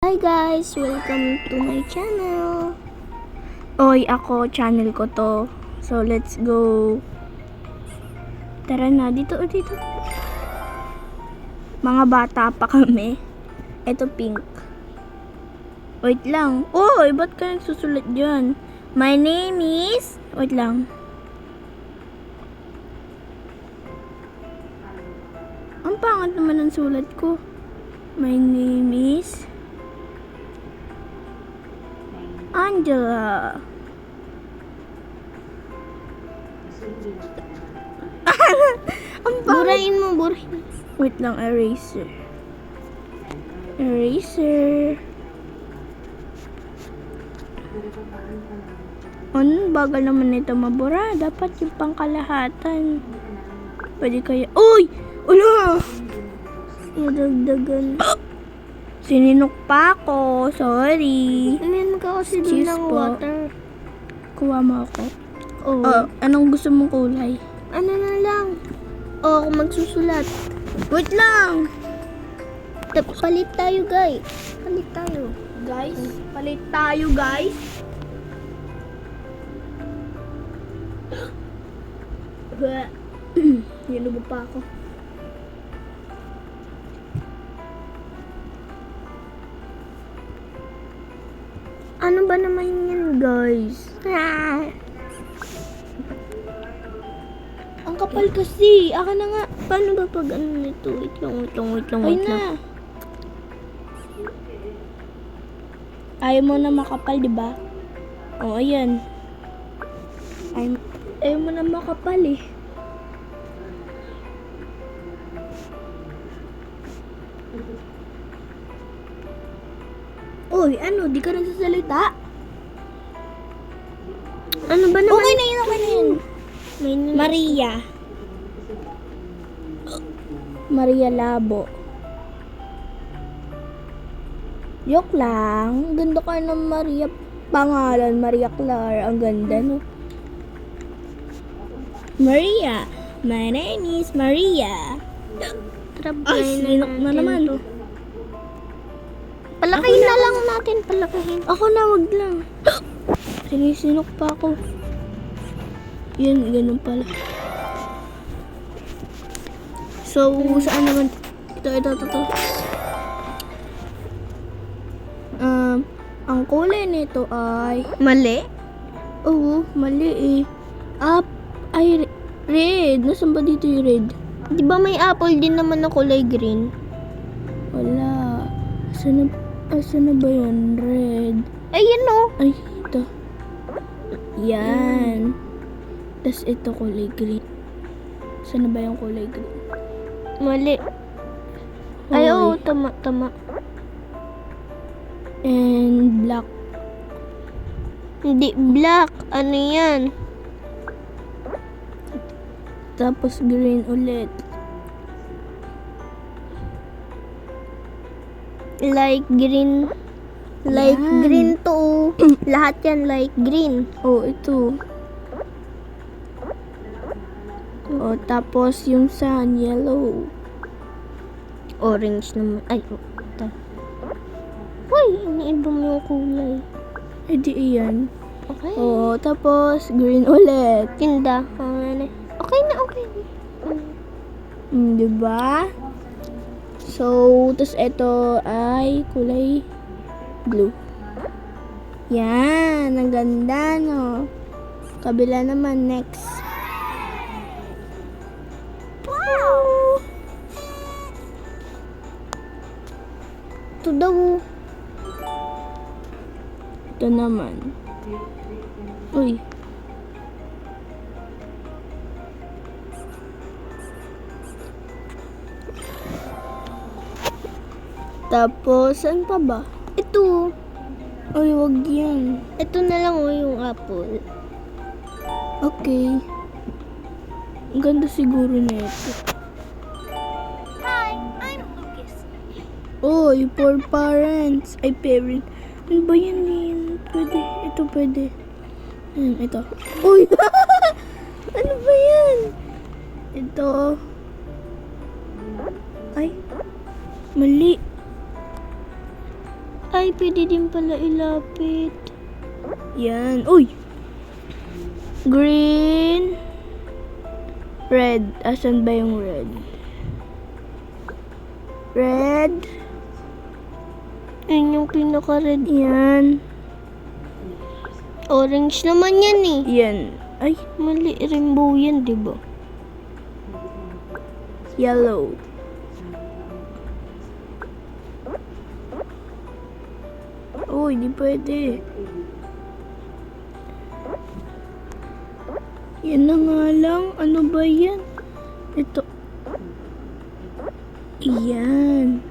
Hi guys! Welcome to my channel! Oy, ako, channel ko to. So, let's go. Tara na, dito. Mga bata pa kami. Ito pink. Wait lang. Oy, ba't ka nagsusulat dyan? My name is... Wait lang. Ang pangat naman ang sulat ko. My name is... Angela. Ang Burahin mo, burahin. Wait lang, eraser. Eraser. Ano, bagal naman nito mabura. Dapat yung pangkalahatan. Pwede kaya... Uy! Ulo! Madagdagan. Sininok pa ako. Sorry. Uminom ka kasi dun Cheese ng po. water. Kuha mo ako. Oo. Anong gusto mong kulay? Ano na lang? Oo, ako magsusulat. Wait lang! Palit tayo, guys. Palit tayo. Guys, palit tayo, guys. Nilubo pa ako. Ano ba naman yan, guys? Ang kapal kasi. Aka na nga. Paano ba pag ano nito? Wait lang. Ay na. Ayaw mo na makapal, di ba? O, ayan. Ayaw mo na makapal eh. Uy, ano? Di ka nagsasalita? Ano ba naman? Okay na yun. May Maria. Maria Labo. Joke lang. Ganda ka ng Maria. Pangalan, Maria Clara. Ang ganda, no? Maria. My name is Maria. Ay, sinok na naman. Palakihin na lang natin. Palakihin. Ako na, wag lang. Sinisinok pa ako. Yan, ganun pala. So, saan naman? Ito. Ang kulay nito ay... Mali? Oo, mali eh. Ay, red. Nasaan ba dito yung red? Di ba may apple din naman na kulay green? Wala. Asan na ba yun? Red. Ayun o. Ay, ito. Yan. Tapos ito kulay green. Saan na ba yung kulay green? Mali. Ay, oo. Tama. And black. Hindi black. Ano yan? Tapos green ulit. Light green. Light Yan. green to. Lahat yan light green. Oh, ito. Oh, tapos yung sun, yellow. Orange naman. Ay, ito. Uy, iniiba mo yung kulay. Eh di iyan. Okay. Oh, tapos green ulit. Tinda. Okay na. Diba? So, tapos ito ay kulay blue. Yan, ang ganda, no? Kabila naman, next. Wow! Ito daw. Ito naman. Uy. Tapos, saan pa ba? Ito. Uy, wag yan. Ito na lang yung apple. Okay. Ang ganda siguro na ito. Hi, I'm Lucas. Uy, for parents. Ay, parent. Ano ba yan? Pwede. Ito pwede. Ito. Uy! Ano ba yan? Ito. Ay. Mali. Ay, pwede din pala ilapit. Yan. Uy! Green. Red. Asan ba yung red? Red. Yun yung pinaka-red. Yan. Orange naman yan eh. Yan. Ay, Mali, rainbow yan, di ba? yellow. Oh, hindi pwede. Yan na nga lang. Ano ba yan? Ito. Yan.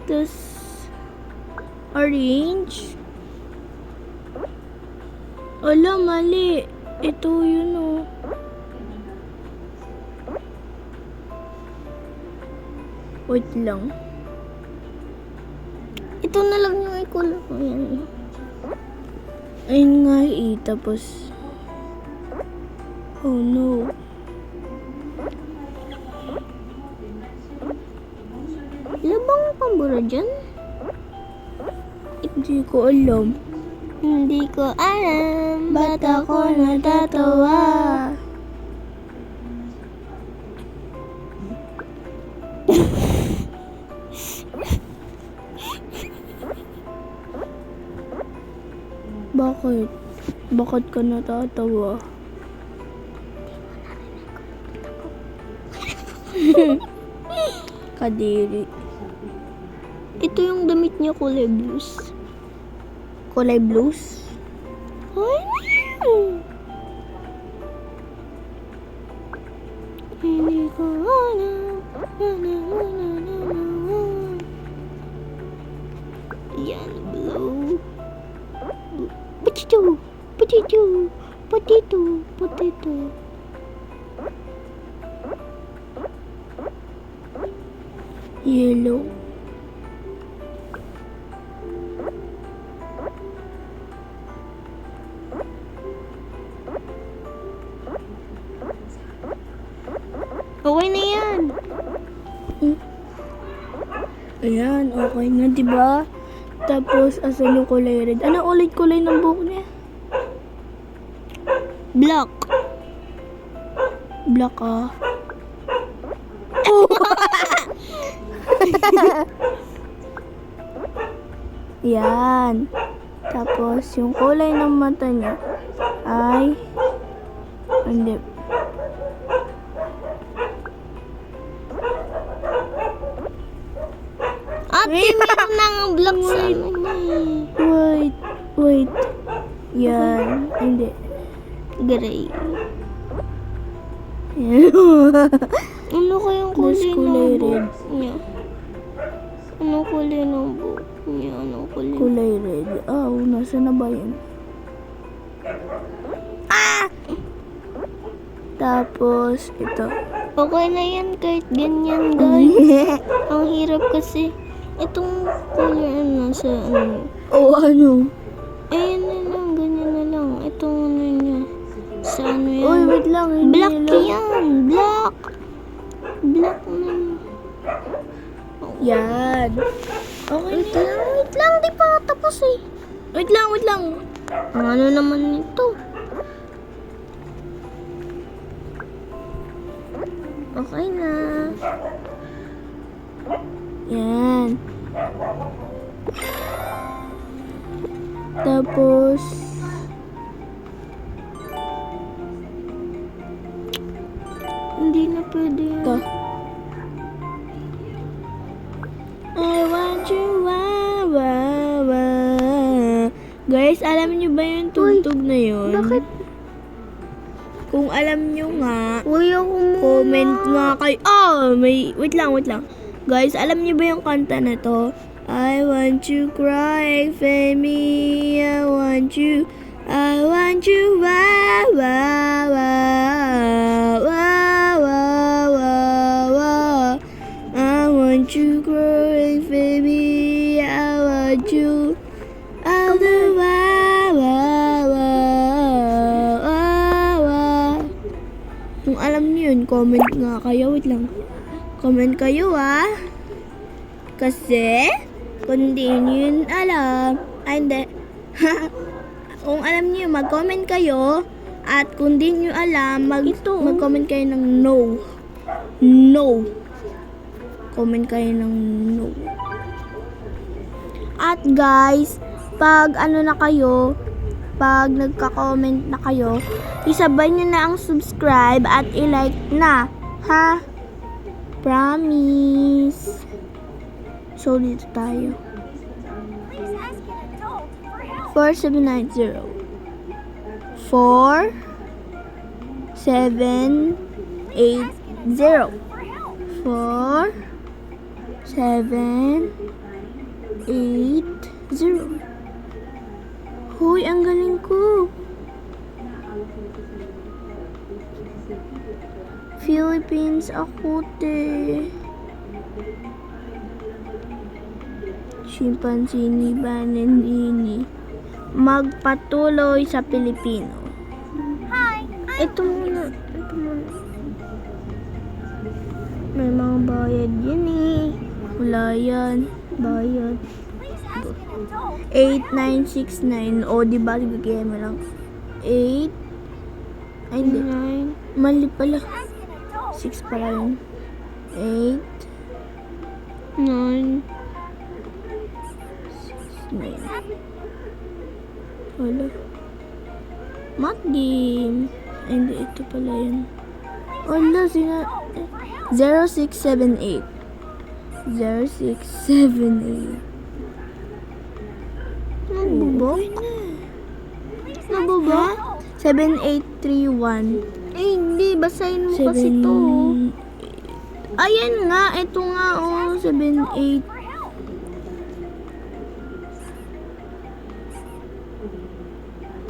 This orange. Ala, mali. Ito yun oh. Wait lang. Ito na lang yung ikulong ko yan. Ayun nga eh. Tapos. Oh no. Labang pambura dyan? Hindi ko alam. Hindi ko alam. Ba't ako natatawa? Bakit? Bakit ka natatawa? Kadiri. Ito yung damit niya kulay blues. Kulay blues? Ay, hindi ko alam. Yan, blue. Potato, potato, potato, potato. Yellow. Okay na yan. Ayan, okay na, diba? Tapos, asan yung kulay red? Ano ulit kulay ng buhok niya? Black. Black ah. Yan. Tapos, yung kulay ng mata niya ay hindi. Ate, meron na nga black sa ano niya eh. Wait. Yan. Hindi. Gray. Yan. Ano kayang This kulay kulay ng red. buhok niya? Anong kulay ng buhok niya? Anong kulay? Kulay red. Ah, nasa na ba yun? Ah! Tapos, ito. Okay na yan kahit ganyan, guys. Ang hirap kasi. Itong kulay ano sa ano. Oh, ano? Ayan na lang, ganyan na lang. Itong ano niya. Sa ano yan? Uy, wait lang. Hindi Black lang. yan! Black! Black na. Yan. Okay Wait na. lang, wait lang. Di pa nga tapos eh. Wait lang. Ang ano naman nito? Okay na. Yan. Tapos, Hindi na pwede yan. ito. I want you, wa. Guys, alam niyo ba yung tugtog na yun? Bakit? Kung alam niyo nga, Uy, ako muna. comment nga kayo. Wait lang. Guys, alam niyo ba yung kanta na to? I want you crying for me. I want you, wa. I want you crying for me. I want you, wa. Kung alam niyo yun, comment nga kayo. Wait lang. Comment kayo Kasi, kung di nyo yun alam, ay hindi. Kung alam niyo, mag-comment kayo. At kung di nyo alam, mag-comment kayo ng no. No. Comment kayo ng no. At guys, pag pag nagka-comment na kayo, isabay nyo na ang subscribe at i-like na. Ha? Promise. So, dito tayo. 4790. 4780. 4780. Hoy, ang galing ko. Philippines ako, te. Chimpanzini Banandini. Magpatuloy sa Pilipino. Ito muna. May mga bayad yan Wala yan. Bayad. 8969. O, diba? Bigay mo lang. 8. Ay, hindi. 9. Mali pala. 6 pala yun. 8. 9. 9. Wala. Math game. Ay, hindi. Ito pala yun. Wala. 0678. 0678. Nabubok? Nabubok? 7831. Eh, hindi. Basahin mo kasi to. Ayan nga. Ito nga, 78.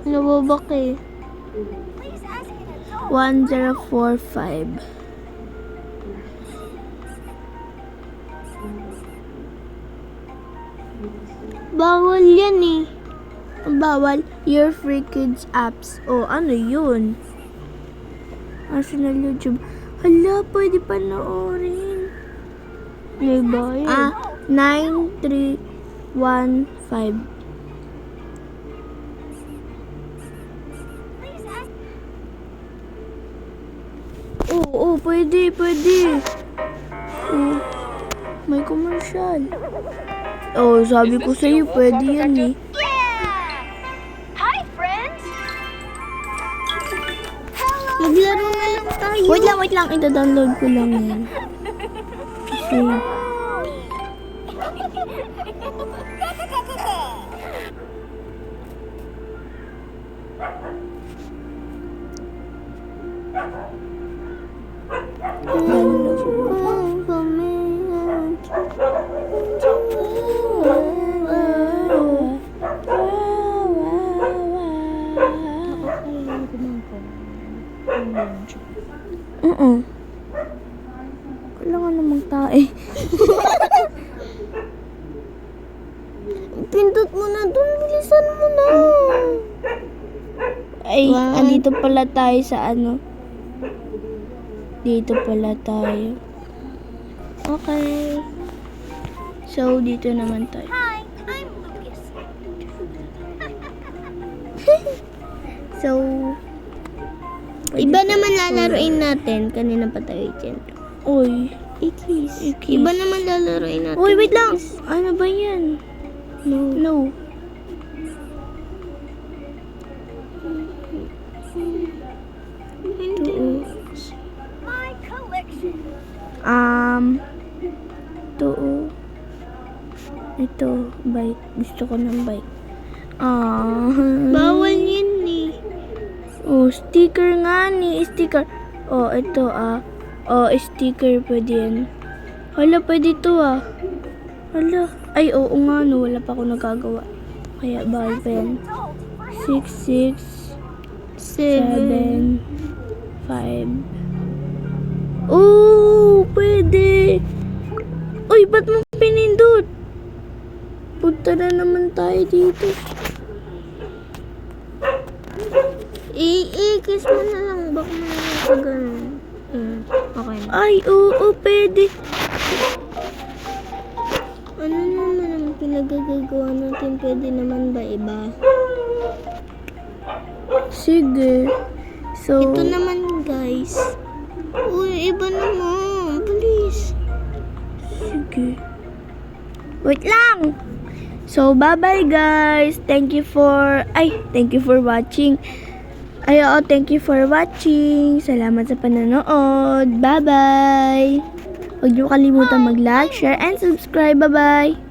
Nabubok 1045. Bawal yan Bawal. Your free kids apps. Ano yun? National YouTube. Hala, pwede panoorin. May bayad. 9315. Oo, pwede. May commercial. Sabi ko sa'yo, pwede yan Hi, friends! Maglaro na lang tayo. Wait lang. Ito-download ko lang yan. Kasi, kailangan namang tae. Pindot mo na dun. Bilisan mo na. Ay, andito pala tayo sa Dito pala tayo. Okay. So, dito naman tayo. Hi, I'm Lucas. So, Iba naman lalaroin natin. Kanina pa tayo dyan. Uy. Ikis. Ikis. Iba naman lalaroin natin. Uy, wait lang. Ikis. Ano ba yan? No. Hindi. My collection. Ito, bike. Gusto ko ng bike. Bawal yun Sticker nga sticker. Ito sticker pwede yan. Hala, pwede ito Hala. Ay, oo nga wala pa ako nagagawa. Kaya bawal pa yan. 6, 6, 7, 5. Pwede. Uy, ba't mo pinindot? Punta na naman tayo dito. I-kiss mo na lang. Baka mo na lang ganun. Okay na. Ay, oo, pwede. Ano naman ang pinagagagawa natin? Pwede naman ba iba? Sige. So, Ito naman guys. Uy, iba naman. Please. sige. Wait lang! So, bye-bye guys! Thank you for watching. Thank you for watching. Salamat sa panonood. Bye-bye! Huwag niyo kalimutan mag-like, share, and subscribe. Bye-bye!